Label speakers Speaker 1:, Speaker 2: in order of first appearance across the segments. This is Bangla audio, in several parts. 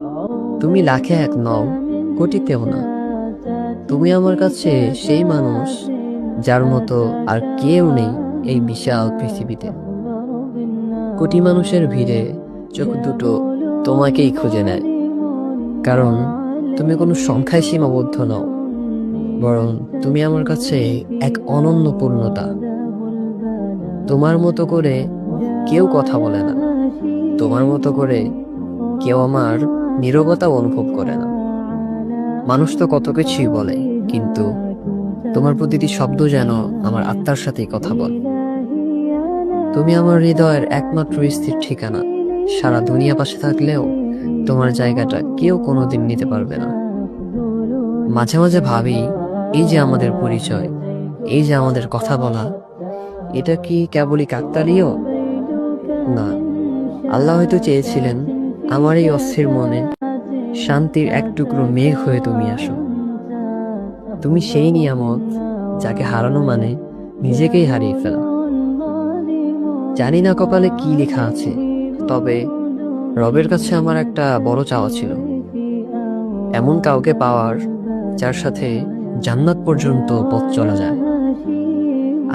Speaker 1: তুমি লাখে এক নও, কোটিতেও না। তুমি আমার কাছে সেই মানুষ যার মতো আর কেউ নেই এই বিশাল পৃথিবীতে। কোটি মানুষের ভিড়ে চোখ দুটো তোমাকেই খুঁজে নেয়, কারণ তুমি কোনো সংখ্যায় সীমাবদ্ধ নও, বরং তুমি আমার কাছে এক অনন্য পূর্ণতা। তোমার মতো করে কেউ কথা বলে না, তোমার মতো করে কেউ আমার নীরবতা অনুভব করে না। মানুষ তো কত কিছুই বলে, কিন্তু তোমার প্রতিটি শব্দ যেন আমার আত্মার সাথেই কথা বলে। তুমি আমার হৃদয়ের একমাত্র স্থির ঠিকানা। সারা দুনিয়া পাশে থাকলেও তোমার জায়গাটা কেউ কোনোদিন নিতে পারবে না। মাঝে মাঝে ভাবি, এই যে আমাদের পরিচয়, এই যে আমাদের কথা বলা, এটা কি কেবলই কাকতালীয়? না, আল্লাহ হয়তো চেয়েছিলেন আমার এই অস্থির মনে শান্তির এক টুকরো মেঘ হয়ে তুমি আসো। তুমি সেই নিয়ামত যাকে হারানো মানে নিজেকেই হারিয়ে ফেলা। জানি না কপালে কি লেখা আছে, তবে রবের কাছে আমার একটা বড় চাওয়া ছিল, এমন কাউকে পাওয়ার যার সাথে জান্নাত পর্যন্ত পথ চলা যায়।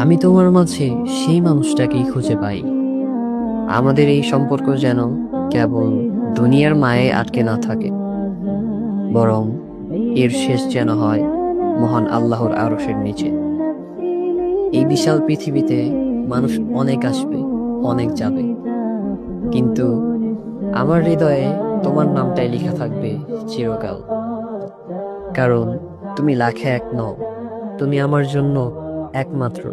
Speaker 1: আমি তোমার মাঝে সেই মানুষটাকেই খুঁজে পাই। আমাদের এই সম্পর্ক যেন কেবল দুনিয়ার মায়ে আটকে না থাকে, বরং এর শেষ যেন হয় মহান আল্লাহর আরশের নিচে। এই বিশাল পৃথিবীতে মানুষ অনেক আসবে, অনেক যাবে, কিন্তু আমার হৃদয়ে তোমার নামটাই লেখা থাকবে চিরকাল। কারণ তুমি লাখে এক নও, তুমি আমার জন্য একমাত্র।